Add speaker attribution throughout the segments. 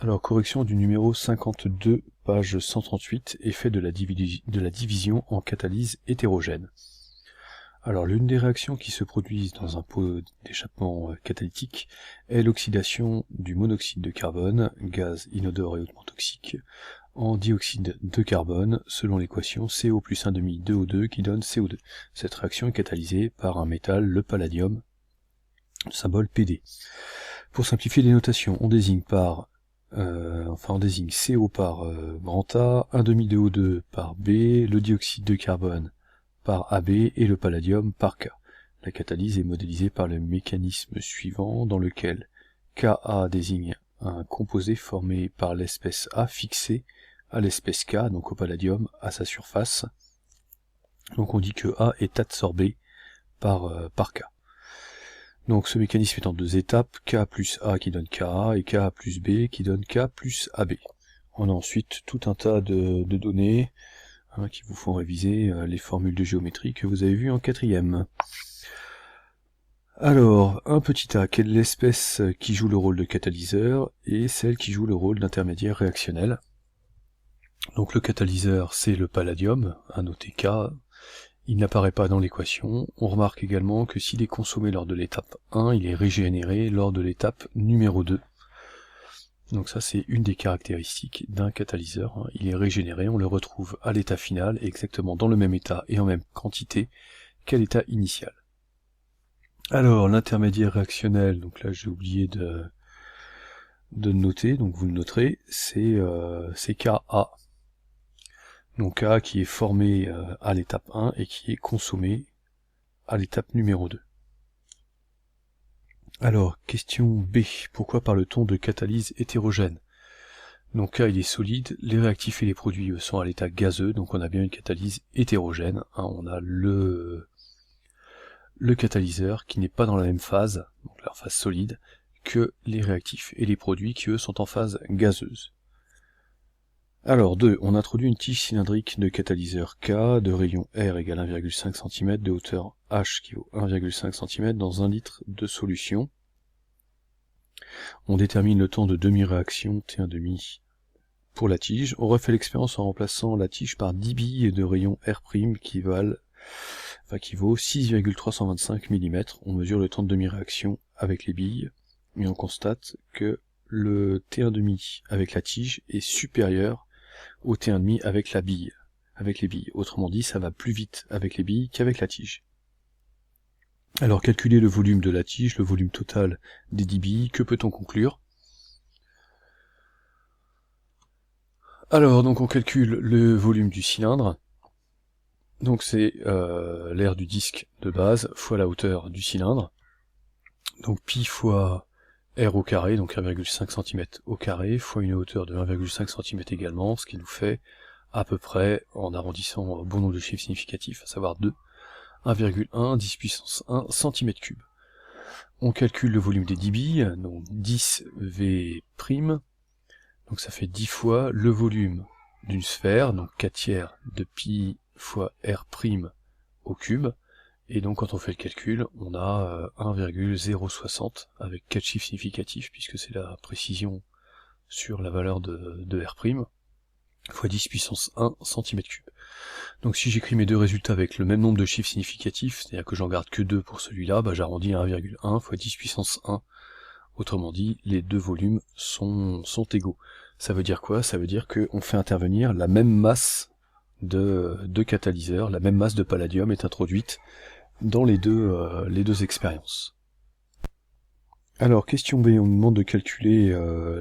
Speaker 1: Alors, correction du numéro 52, page 138, effet de la division en catalyse hétérogène. Alors, l'une des réactions qui se produisent dans un pot d'échappement catalytique est l'oxydation du monoxyde de carbone, gaz inodore et hautement toxique, en dioxyde de carbone, selon l'équation CO plus 1,5 2O2 qui donne CO2. Cette réaction est catalysée par un métal, le palladium, symbole PD. Pour simplifier les notations, on désigne CO par grand A, 1,5 2O2 par B, le dioxyde de carbone par AB et le palladium par K. La catalyse est modélisée par le mécanisme suivant, dans lequel Ka désigne un composé formé par l'espèce A fixé à l'espèce K, donc au palladium, à sa surface. Donc on dit que A est adsorbé par K. Donc ce mécanisme est en deux étapes, K plus A qui donne Ka et Ka plus B qui donne K plus AB. On a ensuite tout un tas de données qui vous font réviser les formules de géométrie que vous avez vues en 4e. Alors, un petit a, quelle est l'espèce qui joue le rôle de catalyseur et celle qui joue le rôle d'intermédiaire réactionnel. Donc le catalyseur, c'est le palladium, à noter K. Il n'apparaît pas dans l'équation. On remarque également que s'il est consommé lors de l'étape 1, il est régénéré lors de l'étape numéro 2. Donc ça, c'est une des caractéristiques d'un catalyseur. Il est régénéré, on le retrouve à l'état final, exactement dans le même état et en même quantité qu'à l'état initial. Alors, l'intermédiaire réactionnel, donc là j'ai oublié de noter, donc vous le noterez, c'est Ka. Donc Ka qui est formé à l'étape 1 et qui est consommé à l'étape numéro 2. Alors, question B, pourquoi parle-t-on de catalyse hétérogène? Donc K il est solide, les réactifs et les produits sont à l'état gazeux, donc on a bien une catalyse hétérogène, on a le catalyseur qui n'est pas dans la même phase, donc la phase solide, que les réactifs et les produits qui eux sont en phase gazeuse. Alors 2, on introduit une tige cylindrique de catalyseur K de rayon R égale 1,5 cm, de hauteur H qui vaut 1,5 cm dans 1 litre de solution. On détermine le temps de demi-réaction T1,5 pour la tige. On refait l'expérience en remplaçant la tige par 10 billes de rayon R' qui vaut 6,325 mm. On mesure le temps de demi-réaction avec les billes et on constate que le T1,5 avec la tige est supérieur au T1,5 avec les billes. Autrement dit, ça va plus vite avec les billes qu'avec la tige. Alors, calculer le volume de la tige, le volume total des 10 billes, que peut-on conclure? Alors, donc on calcule le volume du cylindre. Donc c'est l'aire du disque de base fois la hauteur du cylindre. Donc pi fois R au carré, donc 1,5 cm au carré, fois une hauteur de 1,5 cm également, ce qui nous fait à peu près, en arrondissant bon nombre de chiffres significatifs, à savoir 2, 1,1 10 puissance 1 cm3. On calcule le volume des 10 billes, donc 10 V', donc ça fait 10 fois le volume d'une sphère, donc 4/3 de pi fois R' au cube, et donc quand on fait le calcul, on a 1,060 avec 4 chiffres significatifs, puisque c'est la précision sur la valeur de R', fois 10 puissance 1 cm3. Donc si j'écris mes deux résultats avec le même nombre de chiffres significatifs, c'est-à-dire que j'en garde que 2 pour celui-là, j'arrondis à 1,1 fois 10 puissance 1. Autrement dit, les deux volumes sont égaux. Ça veut dire quoi? Ça veut dire qu'on fait intervenir la même masse de catalyseur, la même masse de palladium est introduite dans les deux expériences. Alors, question B, on nous demande de calculer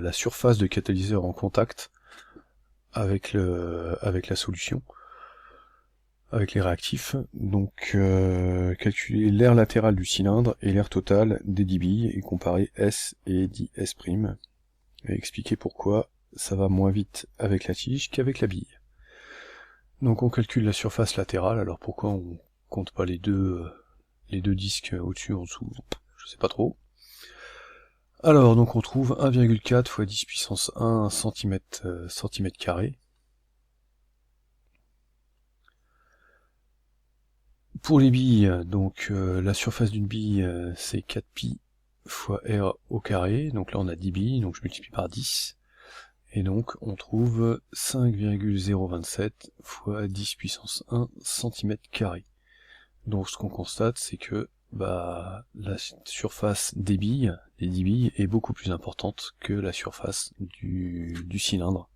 Speaker 1: la surface de catalyseur en contact avec la solution, avec les réactifs. Donc, calculer l'aire latérale du cylindre et l'aire totale des 10 billes et comparer S et 10S', et expliquer pourquoi ça va moins vite avec la tige qu'avec la bille. Donc on calcule la surface latérale, alors pourquoi on compte pas les deux disques au-dessus, en dessous, je sais pas trop. Alors donc on trouve 1,4 fois 10 puissance 1 cm². Pour les billes, donc la surface d'une bille c'est 4pi fois R au carré, donc là on a 10 billes, donc je multiplie par 10. Et donc on trouve 5,027 fois 10 puissance 1 cm². Donc ce qu'on constate, c'est que la surface des billes est beaucoup plus importante que la surface du cylindre.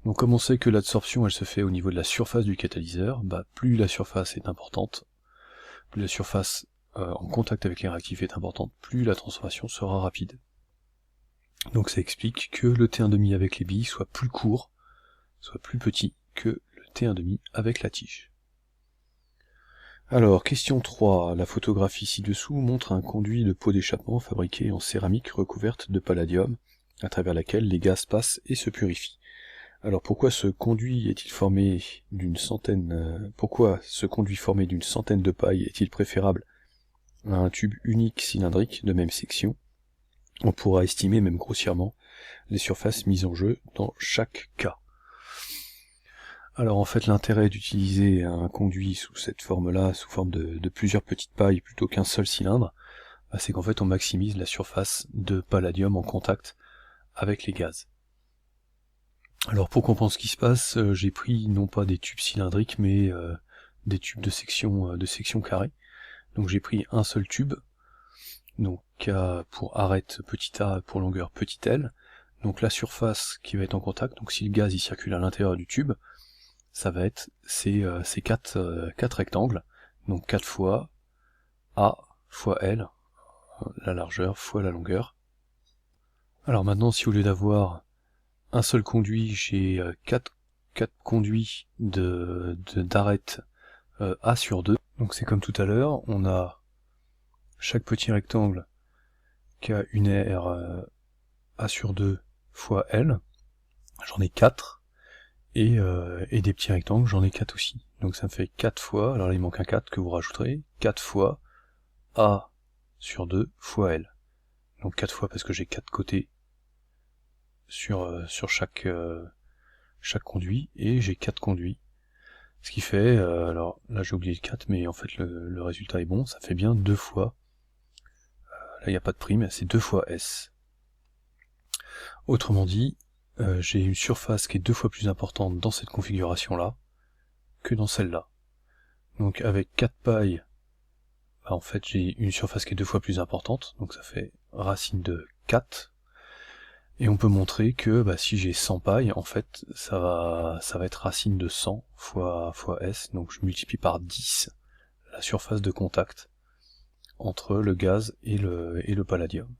Speaker 1: Donc comme on sait que l'absorption elle se fait au niveau de la surface du catalyseur, plus la surface est importante, plus la surface en contact avec les réactifs est importante, plus la transformation sera rapide. Donc ça explique que le T1,5 avec les billes soit plus court, soit plus petit que le T1,5 avec la tige. Alors, question 3. La photographie ci-dessous montre un conduit de pot d'échappement fabriqué en céramique recouverte de palladium, à travers laquelle les gaz passent et se purifient. Alors pourquoi ce conduit formé d'une centaine de pailles est-il préférable à un tube unique cylindrique de même section? On pourra estimer même grossièrement les surfaces mises en jeu dans chaque cas. Alors en fait l'intérêt d'utiliser un conduit sous cette forme-là, sous forme de plusieurs petites pailles plutôt qu'un seul cylindre, c'est qu'en fait on maximise la surface de palladium en contact avec les gaz. Alors pour comprendre ce qui se passe, j'ai pris non pas des tubes cylindriques mais des tubes de section carrée. Donc j'ai pris un seul tube, donc pour arête petit a, pour longueur petit l. Donc la surface qui va être en contact, donc si le gaz il circule à l'intérieur du tube, ça va être ces quatre rectangles, donc 4 fois A fois L, la largeur fois la longueur. Alors maintenant, si au lieu d'avoir un seul conduit, j'ai 4 conduits d'arête A sur 2, donc c'est comme tout à l'heure, on a chaque petit rectangle qui a une aire A sur 2 fois L, j'en ai 4, et des petits rectangles, j'en ai 4 aussi. Donc ça me fait 4 fois, alors là il manque un 4 que vous rajouterez, 4 fois A sur 2 fois L. Donc 4 fois parce que j'ai 4 côtés sur chaque conduit, et j'ai 4 conduits. Ce qui fait, alors là j'ai oublié le 4, mais en fait le résultat est bon, ça fait bien 2 fois, là il n'y a pas de prime, c'est 2 fois S. Autrement dit, j'ai une surface qui est 2 fois plus importante dans cette configuration-là que dans celle-là. Donc avec 4 pailles, en fait j'ai une surface qui est 2 fois plus importante, donc ça fait racine de 4. Et on peut montrer que si j'ai 100 pailles, en fait ça va être racine de 100 fois S, donc je multiplie par 10 la surface de contact entre le gaz et le palladium.